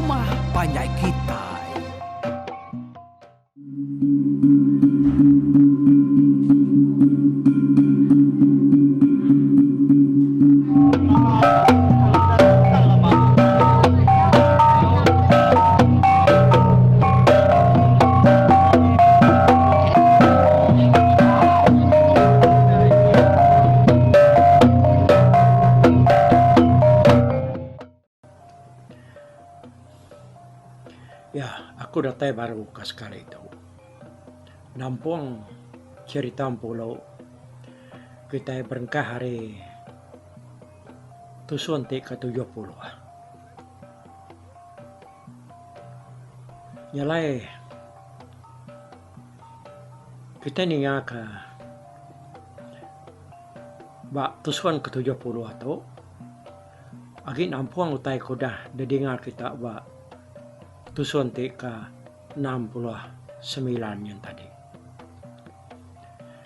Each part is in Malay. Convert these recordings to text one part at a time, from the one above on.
Rumah Panjai Kitai. Ya, aku datang baru ke sekali itu. Nampung cerita pulau kita berengkah hari tusuan ke-70. Nyalai kita ninga ke bak tusuan ke-70 atau agi nampung utai kuda dengar kita bak tusuan ke-69 yang tadi.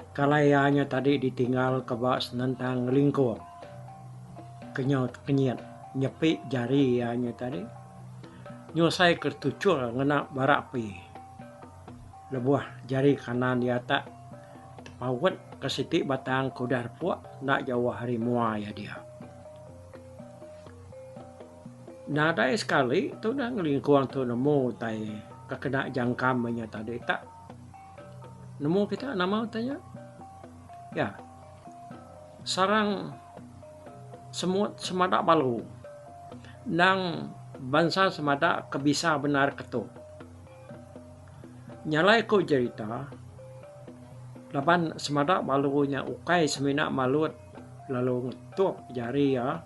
Kalayanya tadi ditinggal ke bak senentang lingkup. Kenyat nyepi jari nya tadi. Nyusai kertucul ngena barak pi. Lebuah jari kanan di atas. Pawat kesiti batang kudar puak nak jauh hari mua ya dia. Nada sekali tu dah ngelingkuang tu nemu tai kekena jangkamnya tadi tak nemu kita nama tanya ya sarang semut semada balu nang bangsa semada kebisa benar ketuk nyalai ko cerita lapan semada balunya ukai semina malut lalu ngetuk jari ya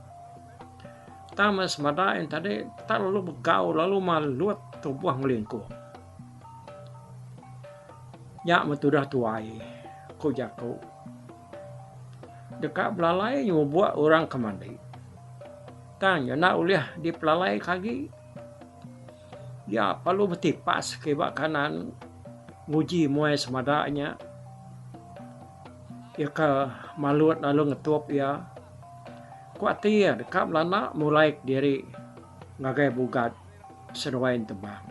tama semada yang tadi tak lalu begau lalu malut tubuh melingkuh. Nyak metudah tuai ko jako. Dekat belalai yang buat orang kemandi. Tanya nak uliah di pelalai kaki. Ya perlu bertipas ke bak kanan nguji muai semadanya. Ya ke malut lalu ngetup ya. Kuatir dekat belana mulai diri ngagai bugat seruain tebang.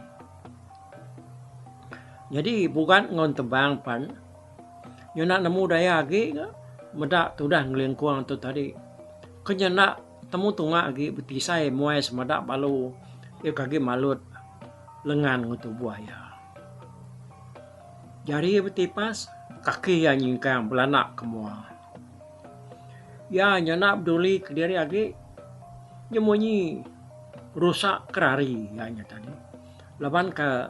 Jadi bukan ngon tebang pan. Yo nak nemu daya lagi ke medak tu dah ngelingkuang tu tadi. Kenya nak temu tunga lagi betisai muai semadak balu. Yo kaki malut lengan ngutu buah ya. Jari betipas kaki yang nyingkang belanak kemua. Ya nyenak peduli ke diri lagi nyemunyi rusak kerari ya nya tadi. Laban ke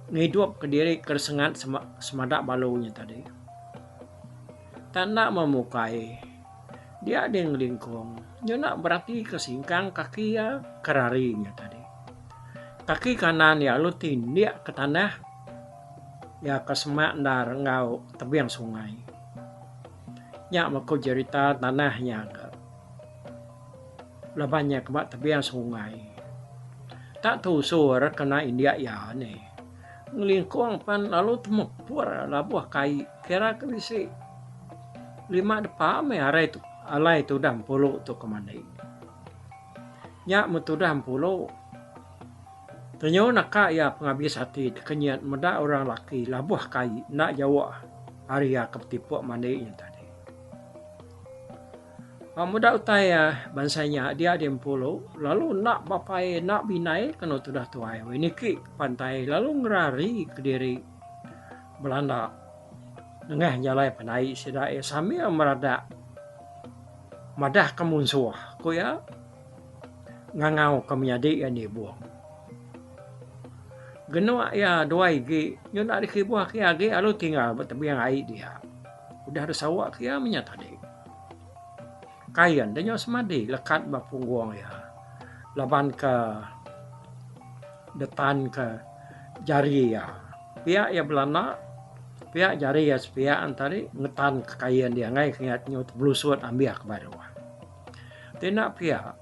ngidup ke diri kersengat semadak balunya tadi. Tak nak memukai dia ada yang lingkung. Nyenak berarti kesingkang kaki ya kerarinya tadi. Kaki kanan ya lu tindik ke tanah ya ke semak dar ngau tebiang sungai. Nyak mako cerita tanahnya ke labannya ke tebiang sungai. Tak tahu suara kena India ya ni. Ngelingkuang pan lalu temepur labuah kai kira ke bisi 5 depa me alai tu dah puluh tu kemana. Nyak metu dah puluh. Tenyo nak ya penghabis hati kenyat meda orang laki labuah kai nak jawab hari ya ketipu mandainya tadi. Muda utaya bansanya dia ada 10 lalu nak bapai nak binai kena tu dah tuai ini ki pantai lalu ngerari ke diri Belanda dengah jalai panai sidai sambil merada madah kemunsuh ko ya ngangau kemyadi yang dibuang genua ya doai gi nyo nak dikibuah ki agi alu tinggal tapi yang ai dia udah ada sawak ki ya menyata deh kayan dan nyo semadi lekat bapungguang ya laban ke detan ke jari ya pihak ya belana pihak jari ya sepihak antari ngetan ke kayan dia ngai kiat nyo belusut ambil ke bawah tidak pihak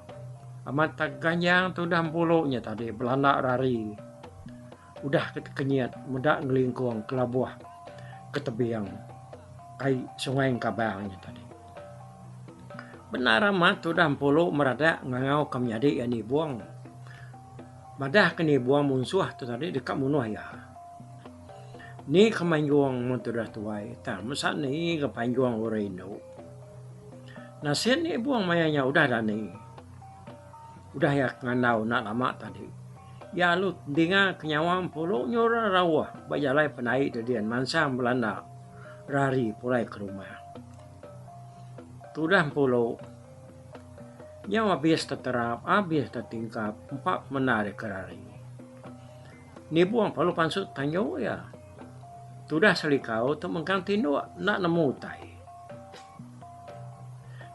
amat ganjang tu dah puluhnya tadi belana rari udah kenyat muda ngelingkuang ke labuah ke tebiang kai sungai kabangnya tadi. Benar amat tu dah puluh merada ngangau kemyadi yang dibuang. Madah kini buang munsuah tu tadi dekat munuh ya. Ni kemanjuang mentudah tuai. Tak masa ni kepanjuang orang itu. Nasihat ni buang mayanya udah dah ni. Udah ya ngandau nak lama tadi. Ya lu dengar kenyawang puluh nyora rawah. Bajalai penai dadian mansang Belanda. Rari pulai ke rumah. Tudah puluh. Nyawa habis terterap, habis tertingkap. 4 menarik kerari. Ni buang palu pansut tanyo ya. Tudah selikau tu mengganti nak nemu tai.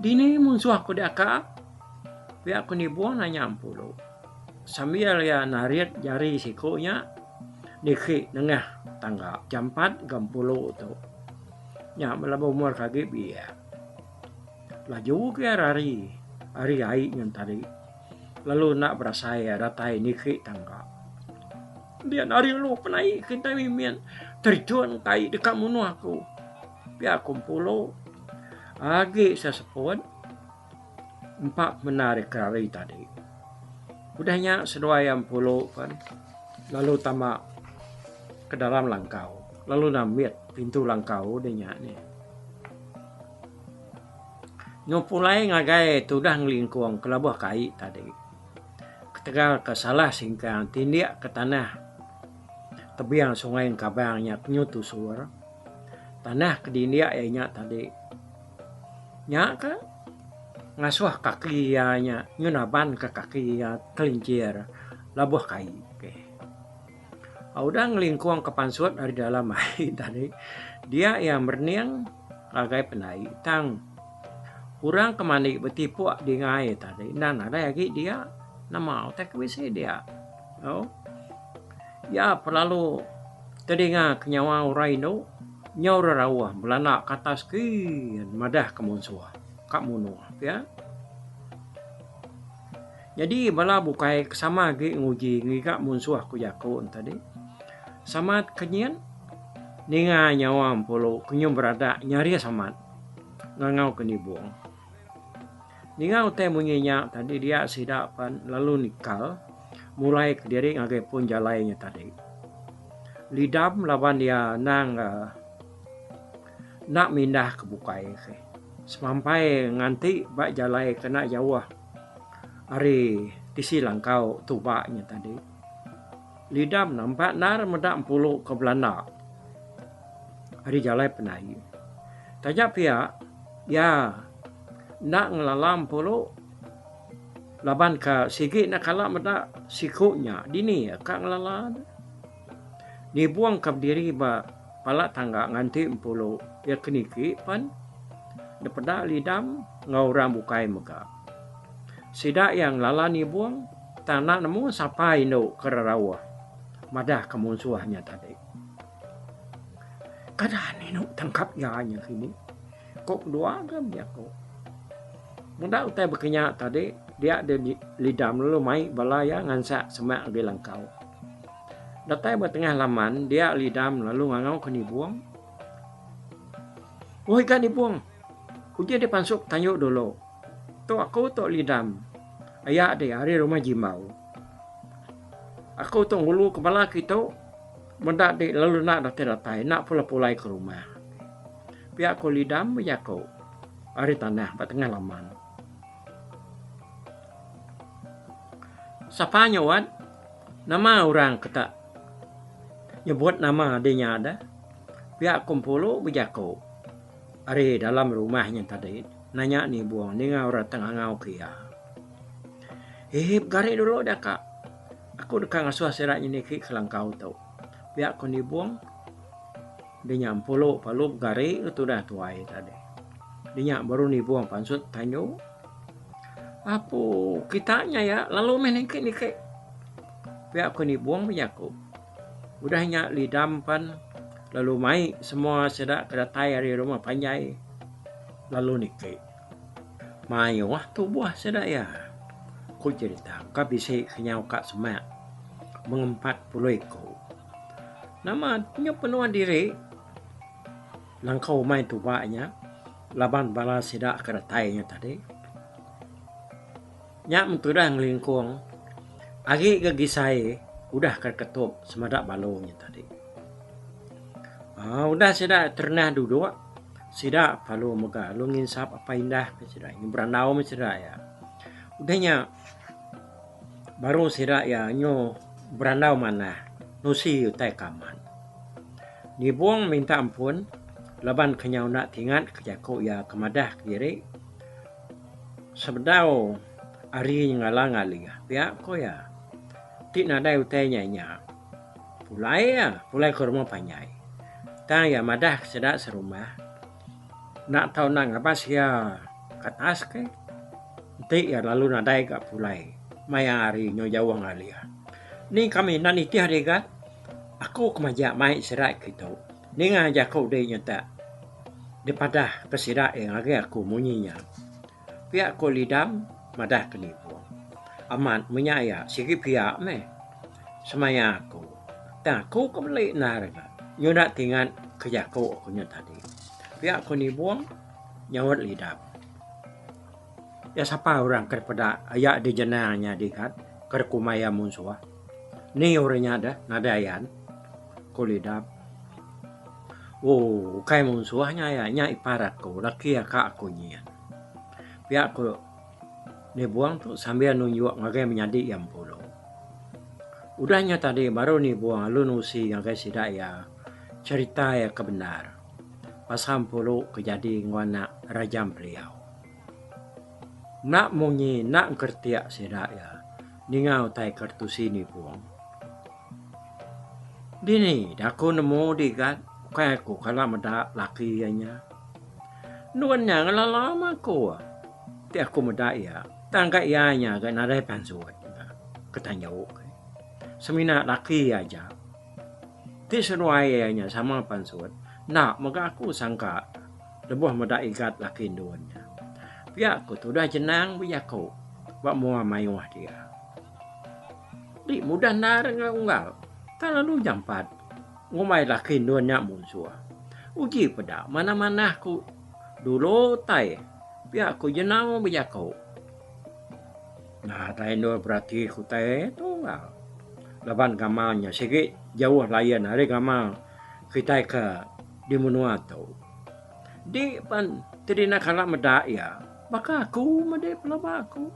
Dini munsuh aku diakak. Pihak aku ni buang nanya puluh. Sambil ya narik jari sikunya. Dikik nengah tangga. Jam 4 jam 10 tu. Nya melabur umur kagib iya. Laju ke hari aik yang tadi. Lalu nak berasa ya datai nikik tangga. Dia hari lu penai kita mimian. Terjun tai dekat munuh aku. Pihak kumpulo. Agi sesepun. 4 menarik kerari tadi. Udahnya sedua yang puluh kan. Lalu tamak ke dalam langkau. Lalu namiat pintu langkau dia ni. Nyopulai ngagai tudah ngelingkuang ke labuh kai tadi. Ketika kesalah singkang tindiak ke tanah. Tebiang sungai kabangnya penyutu suara. Tanah kedindiak ya tadi. Nyak ke ngasuh kaki nya nyunaban ke kaki ya kelincir labuh kai. Okay. Udah ngelingkuang ke pansut dari dalam air tadi. Dia yang berniang lagai penai tang. Kurang kemana bertipu di ngai tadi. Dan ada lagi dia nama otak WC dia. Oh. Ya perlalu teringat kenyawa orang itu nyawa rawah belana kata sekian madah kemunsuah kak munuh ya. Jadi bala bukai sama gi nguji ngika munsuah ku yakun tadi. Samat kenyian ninga nyawa polo kenyum berada nyari samat ngangau kenibuang. Ningau teh munyinya tadi dia sidapan lalu nikal mulai ke diri ngagai pun jalainya tadi. Lidam lawan dia nak mindah ke bukai. Sampai nganti bak jalai kena jawah. Hari tisi langkau tubaknya tadi. Lidam nampak nar medak puluh ke Belanda. Hari jalai penai. Tajak pihak ya nak ngelalam puluh laban ka sikit nak kalah meda sikunya dini ya kak ngelala ni buang ke diri ba pala tangga nganti 10 ya keniki pan daripada lidam ngauram bukai mega sidak yang lala ni buang tanah nemu sampai no kerarawah madah kemunsuahnya tadi kadang ni no tangkap ya nya kini kok dua kan dia kok mudah utai berkenyak tadi dia ada lidam lalu mai balaya ngansak semak di langkau. Datai bertengah laman dia lidam lalu ngangau ke dibuang. Woi kan dibuang. Uji dia pansuk tanyuk dulu. Tu aku tu lidam. Ayah dia hari rumah jimau. Aku tu ngulu kepala kita. Mendak di lalu nak datai nak pula-pulai ke rumah. Pihak aku lidam berjaku. Hari tanah bertengah laman. Sapanya wat nama orang kata nyebut nama adanya ada pihak kumpulu berjaku hari dalam rumahnya tadi nanya ni buang ni orang tengah ngau kia gari dulu dah kak aku dekat ngasuh serat ini ke langkau tau pihak ku ni buang dia nyampulu palu gari itu dah tuai tadi dia baru ni buang pansut tanyo apa kitanya ya lalu menengke nike pihak aku ni buang menyaku udahnya lidam pan lalu mai semua sedak kedatai dari rumah panjai lalu nike mai wah tu buah sedak ya ku cerita ka bisi kenyau kak semak mengempat puluh ekor nama punya penuhan diri langkau mai tu baknya laban bala sedak kedatainya tadi Nyak mentudah ngelingkuang Agi gagi saya udah ketup semadak balongnya tadi. Udah sida ternah duduk. Sida palu moga lungin sap apa indah ke sida. Ini beranau sida ya. Udahnya baru sida ya nyo beranau mana. Nusi utai kaman. Dibuang minta ampun. Laban kenyau nak tingat kejako ya kemadah kiri. Sebedau ari ngalang ali ya. Pihak ko ya. Tik nadai utai nya. Pulai ke rumah panyai. Tang ya madah sedak serumah. Nak tahu nang apa sia katas ke. Tik ya lalu nadai ka pulai. Maya ari nyo jawang ali ya. Ni kami nani ti hari ka. Aku kemajak mai sedak gitu. Ni ngajak kau deh nyata. Daripada kesida yang agak aku munyinya. Pihak ko lidam madah kenipu. Aman menyaya sigi pihak me. Semaya aku. Tak aku kembali narga. Nyo nak tinggal kerja ko aku nyata tadi. Pihak ko ni buang nyawat lidam. Ya siapa orang kepada ayak di jenahnya dikat kerkumaya munsua. Ni orangnya ada nadayan. Ko lidam. Kai musuhnya ya nya iparat ko laki ya kak aku nyian. Pihak ko ni buang tu sambil nunjuk ngagai menyadi yang puluh. Udahnya tadi baru ni buang lu nusi ngagai sidak ya cerita ya kebenar. Pasam puluh kejadi ngwana rajam beliau. Nak munyi nak kertiak sidak ya. Ningau tai kertusi ni buang. Dini aku nemu di kan. Kaya aku kalau meda laki nya. Nuannya ngelalama aku. Ti aku meda ya. Tangga ianya kan ada pansuat. Ketanya oke. Semina laki aja. Ti seruainya sama pansuat. Nak maka aku sangka lebuh meda ikat laki duanya. Pihak aku tu dah jenang biar aku. Bak mua mayuah dia. Di mudah narang unggal. Tak lalu jampat. Ngomai laki duanya musuh. Uji pada mana-mana aku dulu tai. Biar aku jenang biar kau. Nah, tai no berarti aku tai tu lah. Laban gamalnya sikit jauh layan hari gamal kita ke di menua tu. Di pan terina kalau medak ya. Maka aku medek pelaba aku.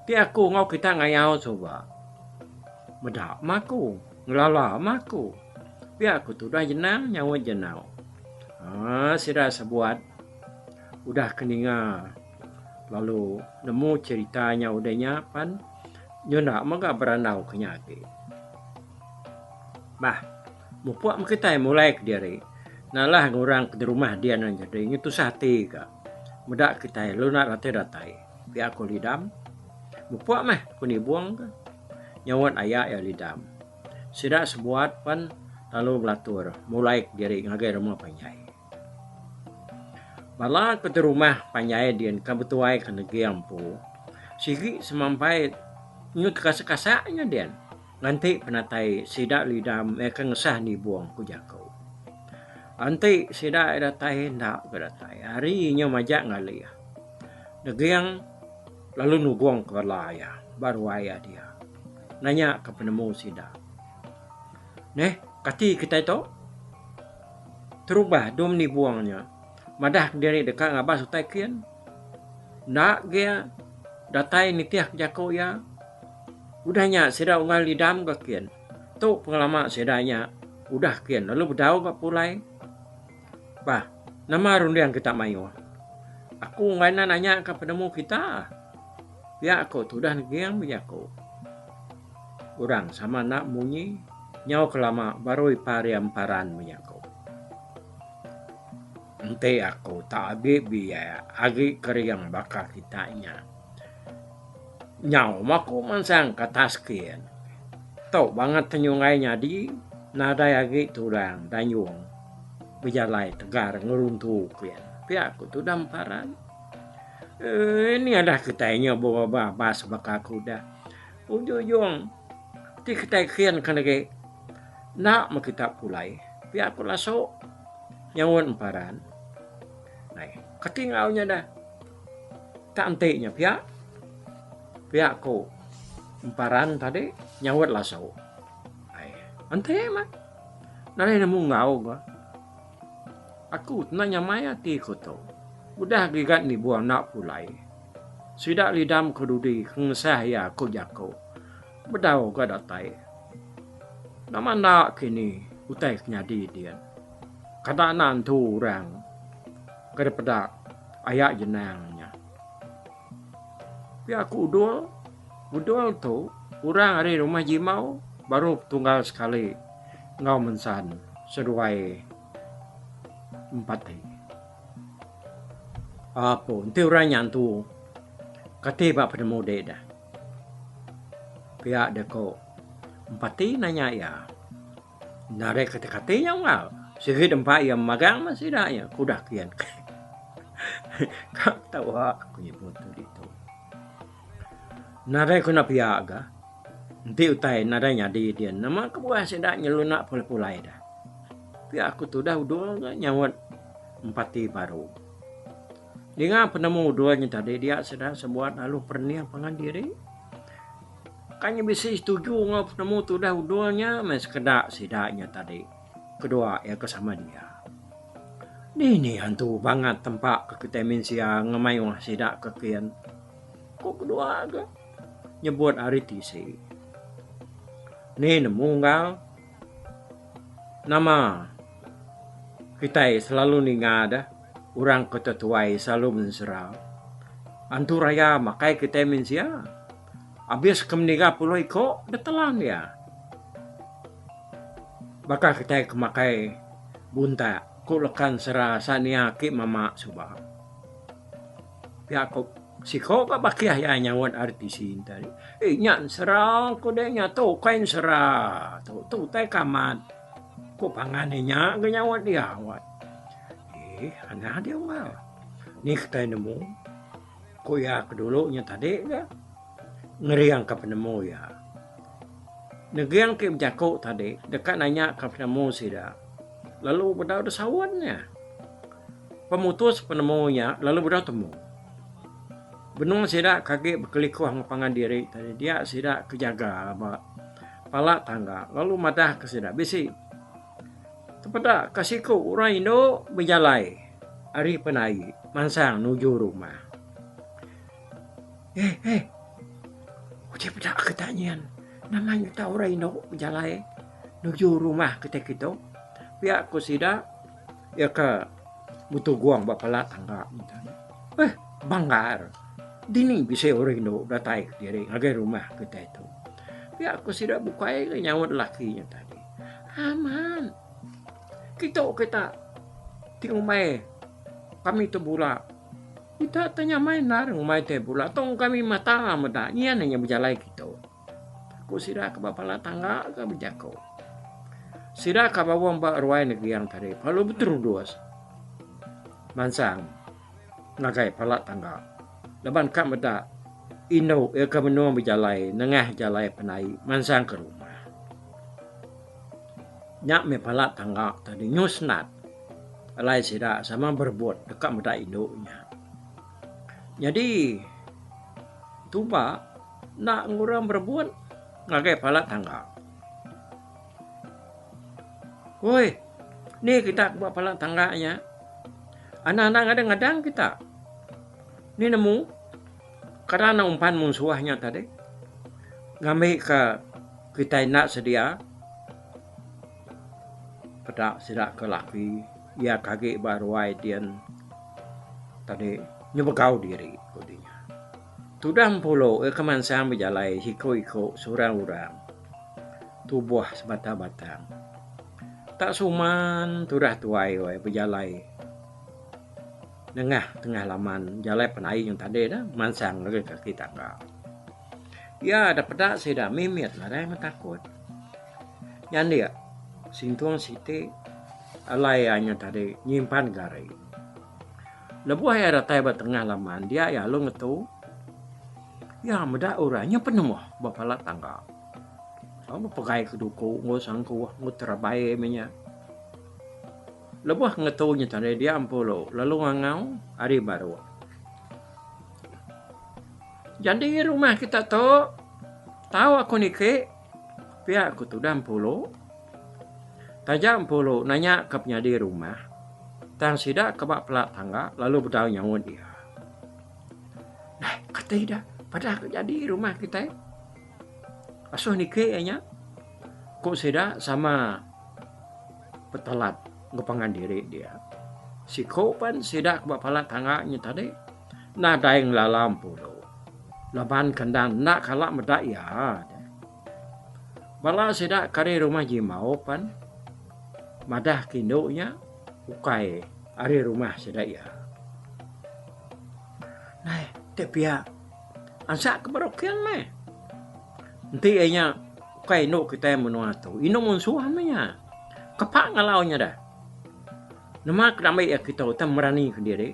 Ti aku ngau kita ngayau coba. Medak maku, ngelala maku. Biar aku tu dah jenang, nyawa jenau. Sudah sebuat. Udah keninga. Lalu nemu ceritanya udahnya pan. Nyonak maka beranau kenyaki. Bah, mupuak kita mulai ke diri. Nalah ngurang ke rumah dia nang jadi. Itu sate ka. Medak kita lunak ratai-ratai. Biar aku lidam. Mupuak mah, aku ni buang ka. Nyawat ayak ya lidam. Sudah sebuat pan. Lalu belatur, mulai dari ngagai rumah panyai. Bala ke rumah panyai dian kabutuai ke negeri ampu. Sigi semampai nyut kasa-kasanya dian. Nanti penatai sidak lidam akan ngesah ni buang ku jakau. Nanti sidak datai ndak ke datai. Hari nya majak ngali. Negeri yang lalu nuguang ke balaya. Baru ayah dia. Nanya ke penemu sidak. Neh. Kati kita itu terubah dom ni buangnya. Madah dari dekat ngabas utai kian. Nak dia datai nitiak jako ya. Udahnya sedang ungal lidam ke kian. Tu pengalaman sedanya udah kian. Lalu berdau ke pulai. Bah, nama rundian kita mayu. Aku ngana nanya ke penemu kita. Ya aku tu dah ngiang bijaku. Orang sama nak munyi. Nyau kelama baru ipari amparan menyako. Ente aku tak habis biaya agi keriang baka kitanya. Nyau maku mansang kataskian. Tau banget tenyungainya di nada agi turang danyung. Bejalai tegar ngeruntuh kian. Pihak aku tu damparan. Ini ada kitanya bawa bas baka kuda. Ujung-ujung ti kita kian kan lagi. Nak makita pulai. Pihak aku lasok. Nyawan emparan. Nah, ketingaunya dah. Tak antiknya pihak. Pihak aku. emparan tadi nyawat laso. Ay, ante mah. Nari nemu ngau ga. Aku nanya maya ti ko to. Udah gigat ni buang nak pulai. Sidak lidam kedudi kengsah ya ko jako. Bedau ga datai. Nama nak kini utai kenyadi dia. Kata nantu orang. Kepada ayak jenangnya. Tapi aku udol tu orang hari rumah Jimau baru tunggal sekali ngau mensan seruai 4 hari. Apa? Nanti orang yang tu kata pada mode dah. Pihak deko 4 hari nanya ya. Nare kata-katanya ngal. Sikit 4 yang magang masih dah ya. Kudah kian. Kak tahu aku nyebut itu. Nare kena pihak ga. Nanti utai nadanya di dia. Nama kebuah sedak nyelunak pulai dah. Pihak aku tu dah udul nyawat 4 hari baru. Dengan penemu udulnya tadi dia sedang sebuat lalu perniah pangan diri. Kanya bisa setuju ngau penemu tu dah udulnya mas kedak sedaknya tadi. Kedua ya kesama dia. Ini hantu banget tempat keketamin siang ngemayung sidak kekian. Kok kedua agak nyebut hari tisi. Ni nemu ngal. Nama kita selalu ningada. Orang ketetuai selalu menserah. Antu raya makai ketamin siang. Habis kemeniga pulau iko detelan dia. Baka kita kemakai bunta. Ku lekan serah sania ki mama subah. Pihak ko siko ka bakiah ya nyawat artisin tadi. Nyan serah ko de nya tu kain serah. Tu tai kamat. Ko panganinya nyawat dia awat. Ana dia ngal. Ni kita nemu. Ko ya kedulunya tadi ga. Ngeriang ka penemu ya. Negeriang ke jako tadi dekat nanya ka penemu sida. Lalu berdau desawannya. Pemutus penemunya lalu berdau temu. Benung sidak kaget berkelikuh ngapangan diri tadi dia sidak kejaga pala tangga lalu madah ke sidak bisi. Tepada kasihku orang Indo berjalai hari penai mansang nuju rumah. Udah bedak ketanyian namanya tahu orang Indo berjalai nuju rumah ketika itu. Pihak ko sida ya ka butuh guang bapala tangga banggar dini bisa orang Indo datai ke diri agar rumah kita itu. Pihak ko sida bukai nyawat lakinya tadi. Aman. Kita tinggal mai kami tu bula. Kita tanya main nar mai te bula tong kami mata meda nyan hanya berjalai kita. Ko sida ke bapala tangga ke bejako. Sida kabawang ba ruai negeri yang tadi. Kalau betul duas. Mansang. Nagai palak tangga. Leban kak meda. Ino ya ka menua berjalai. Nengah jalai penai. Mansang ke rumah. Nyak me palak tangga tadi. Nyusnat. Alai sida sama berbuat. Dekat meda Indo-nya. Jadi. Tuba. Nak ngurang berbuat. Nagai palak tangga. Woi, ni kita buat palang tangganya. Anak-anak ngadang-ngadang kita. Ni nemu. Karena umpan musuhnya tadi. Ngambil ke kita nak sedia. Pada sidak ke laki. Ia kaget baruai dia. Tadi nyebegau diri. Kudinya. Tudah puluh kemansang berjalai. Hiko-hiko surang-urang. Tubuh sebatang-batang. Tak suman turah tuai berjalai. Tengah laman jalai penai yang tadi dah mansang lagi kaki tangga. Ya dapat tak saya dah mimit lah dah takut. Yang dia sintuang siti alai hanya tadi nyimpan garai. Lebuh ya datai tengah laman dia ya lu ngetu. Ya meda orangnya penuh bapala tangga. Apa pakai keduku ngosangku nguterabai menya. Lebuh ngetunya tadi dia ampulo lalu ngangau hari baru. Jadi rumah kita tu Tahu aku ni ke, pihak aku tu dah puluh. Tajam puluh nanya ke penyadi rumah. Tang sidak ke bak pelak tangga, lalu bertahu nyawut dia. Nah, kata dia, pada jadi rumah kita. Asuh ni ke nya. Kok sidak sama petalat ngepangan diri dia. Si kau pan sidak ke bak pelak tangganya tadi. Nah, daing lalam puluh. Laban kandang nak kalak medak ya. Bala sedak kari rumah jimau pan. Madah kindoknya ukai ari rumah sedak ya. Nah, tepia ansak kebarokian meh. Nanti nya ukai no kita menua tu. Ino monsuah menya. Kepak ngalaunya dah. Nama kenamai ya kita utam merani ke diri.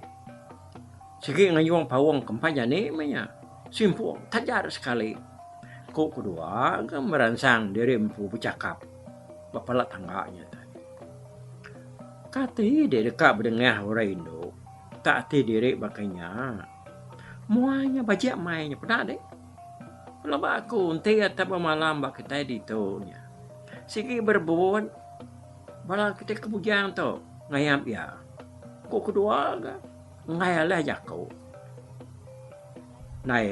Segi ngayuang pawang kempanya ni menya. Simpul, tajar sekali. Kok kedua, kan merangsang diri mampu bercakap. Bapak tangganya tadi. Kata dia dekat berdengar orang Indo. Tak hati diri bakainya. Muanya bajak mainnya. Pernah dek? Kalau aku, nanti atap malam bak kita di tu. Segi berbuat. Bala kita kebujang tu. Ngayam ya. Kok kedua, ngayalah jakau. Nah,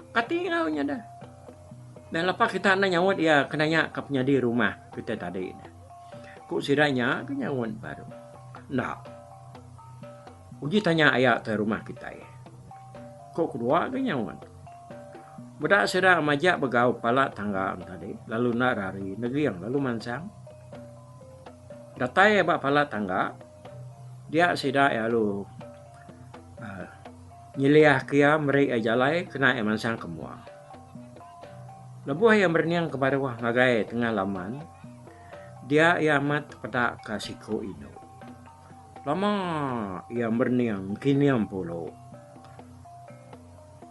katingaunya dah. Dan lepas kita nak nyawut ya kenanya ke penyadi rumah kita tadi. Kok sidanya ke nyawut baru. Nah, uji tanya ayat ke rumah kita ya. Kok kedua ke nyawut. Bedak sedang majak begau pala tangga tadi. Lalu nak rari negeri yang lalu mansang. Datai bak pala tangga. Dia sidak ya lu. Nyiliah kia mereka jalai kena emansang kemua. Lebuh yang berniang ke bawah ngagai tengah laman. Dia amat pada kasiko ino. Lama yang berniang kiniam polo.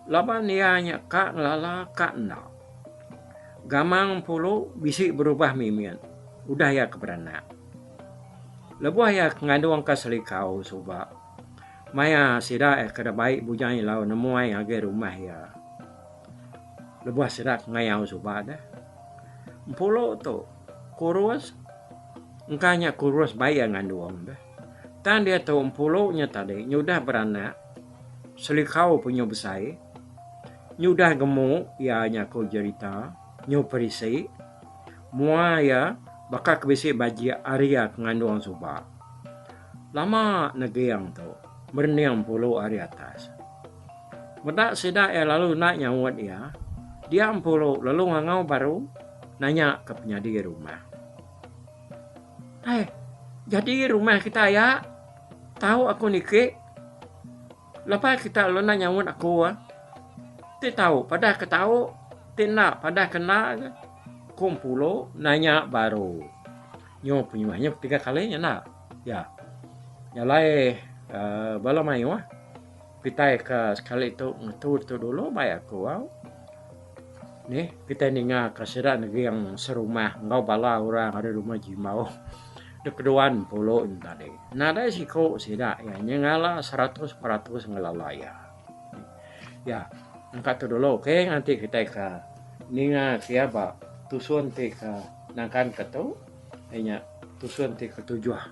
Laban ianya kak lala kak nak. Gamang polo bisik berubah mimian. Udah ya keberana. Lebuh ya ngandung kaselikau soba. Maya sidak kada baik bujang lau nemuai age rumah ya. Lebuh sidak ngayau subada. Pulau tu kurus engkanya kurus baik ngandung dah. Tan dia tu pulau nya tadi nyudah beranak. Selikau punya besai. Nyudah gemuk ya nya ko cerita, nyu perisi. Mua ya bakal kebisi baji Arya ngandung subah. Lama negeyang tu. Berniang puluh hari atas. Bedak sidak ya lalu nak nyawut ya. Dia puluh lalu ngangau baru nanya ke penyadi rumah. Jadi rumah kita ya. Tahu aku nikah. Lepas kita lalu nak nyawut aku. Ti tahu pada ketahu. Ti nak pada kena. Kumpulo nanya baru. Nyo penyuahnya 3 kalinya nak. Ya. Nyalai. Bala mayu kita ke sekali tu ngetur tu dulu baik aku nih kita ninga ke sedak negeri yang serumah ngau bala orang ada rumah jimau dekeduan puluh tadi nada siko sedak ya nyengala 100% ngelala ya angkat tu dulu oke nanti kita ke ninga siapa tusun te ke nangkan ketu hanya tusun te ke 71.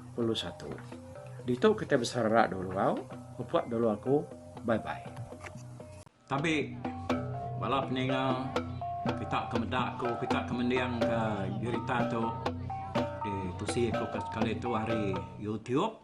Dito kita berserak dulu buat dulu aku bye bye. Tapi balap ninga kita kemedak aku kita kemendiang ke cerita tu di tusi aku kali itu hari YouTube.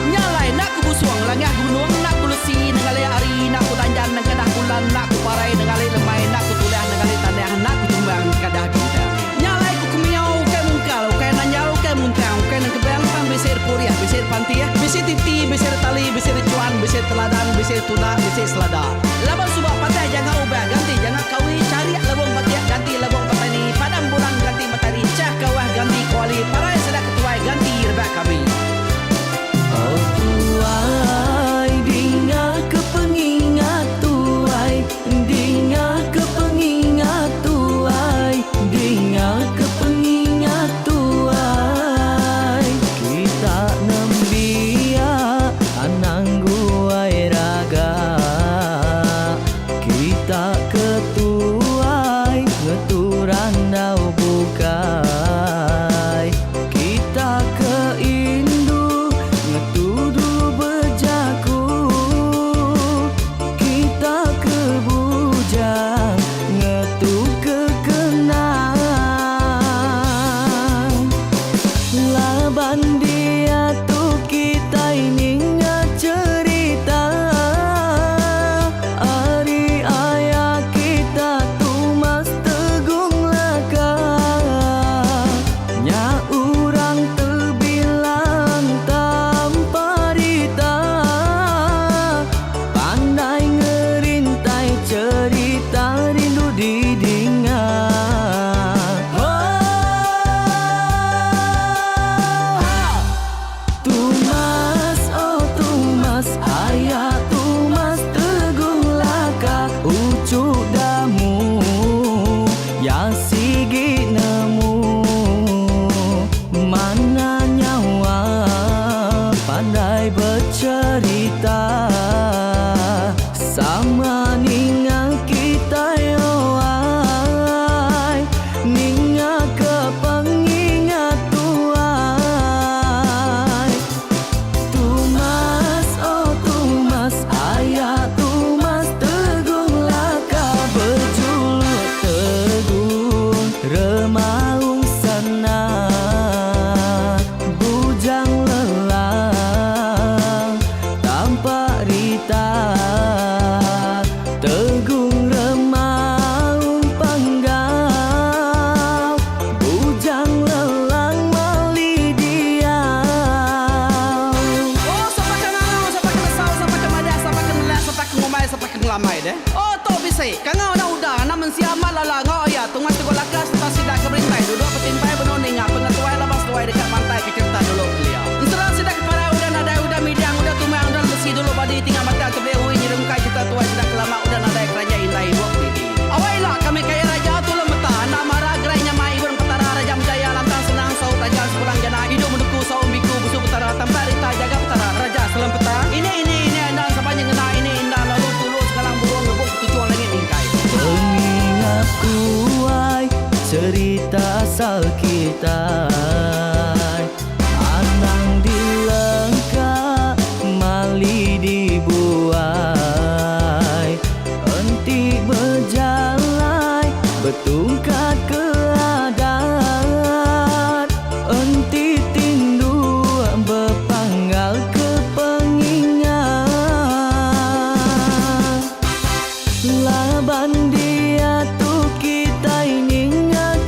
Nyalai nak ku busuang langah gunung nak ku lesi nengalai ari nak ku tanjan nang kadah bulan nak ku parai nengalai lemai nak ku tulah nengalai tanah nak ku tumbang kadah kita. Nyalai ku kumiau ke mungkal ke nanjau ke muntang ke nang kebang pam besir puriah besir pantia besir titi besir tali besir cuan besir teladan besir tuna besir selada. Laban subah patah jangan ubah ganti jangan kawi cari labung patiak ganti labung petani padam bulan ganti matahari cah kawah ganti kuali parai sedak ketuai ganti rebak kami. Oh tuai dinga kepengingat tuai dinga kepengingat tuai dinga kepengingat tuai kita Laban dia tu kita ini cerita Ari ayah kita tu mas tegung laka Nya urang terbilang tanpa rita Pandai ngerintai cerita rindu didingat Tumas, oh Tumas, ayah Tumas tegung laka Ucuk damu, ya sigi nemu Mana nyawa, pandai bercerita Sama ninga kita yoai Ninga ke pengingat tuai Tumas, oh Tumas, ayah Tumas tegung laka Berjuluk tegung remaung sana Bujang lelang tanpa rita Tegung remaung panggau Bujang lelang mali diau Oh, sampai ke ngau, sampai ke lesau, sampai ke madah, sampai ke nelas, sampai ke ngomai, sampai ke ngelamai deh. Oh, to bisa. Kangau dah udah, namun siapa lala ngau ya. Tungas tu golaka, serta sidak ke berintai. Duduk petimpai benoning, pengatuai labas tuai dekat pantai ke cerita dulu beliau. Serang sidak ke para udah nadai, udah midang, udah tumai, udah besi dulu badi tinggal mata kebehui nyerungkai cerita tuai sidak kelama, udah nadai kerajaan indai buat pidi. Awailah kami kaya raja tu lemeta, nak marah gerainya mai burung petara raja jaya lantang senang saut raja sepulang jana hidup menduku saum biku busu petara tanpa rita jaga petara raja selam peta ini andan sabanya ngena ini indah lalu tulu sekarang burung ngebuk tujuan langit bingkai Pengingat kuai cerita asal kita Anang dilengkap mali dibuai Enti berjalan bertungkat ke adat Enti tindu berpanggal ke pengingat Laban dia tu kita ini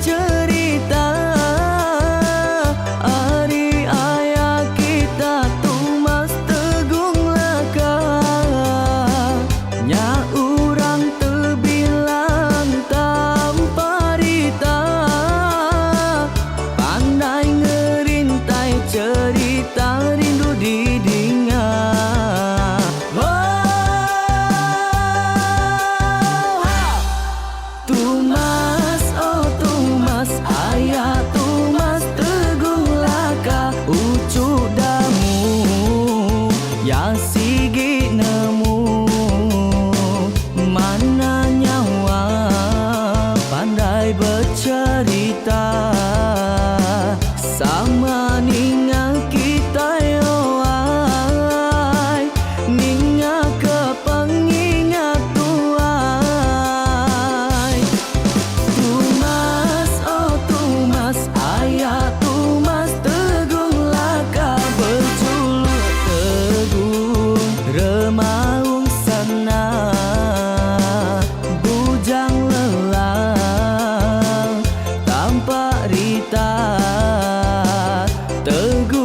cerita Ari ayah kita tu mas tegung laka Nya urang terbilang tanpa rita Pandai ngerintai cerita rindu didingat Tumas, oh Tumas, ayah Tumas tegung laka Ucuk damu, ya sigi nemu Mana nyawa, pandai bercerita Sama ninga kita yoai Ninga ke pengingat tuai Tumas, oh Tumas, ayah Tumas tegung laka Berjuluk tegung remaung sana Bujang lelang tanpa rita Tegung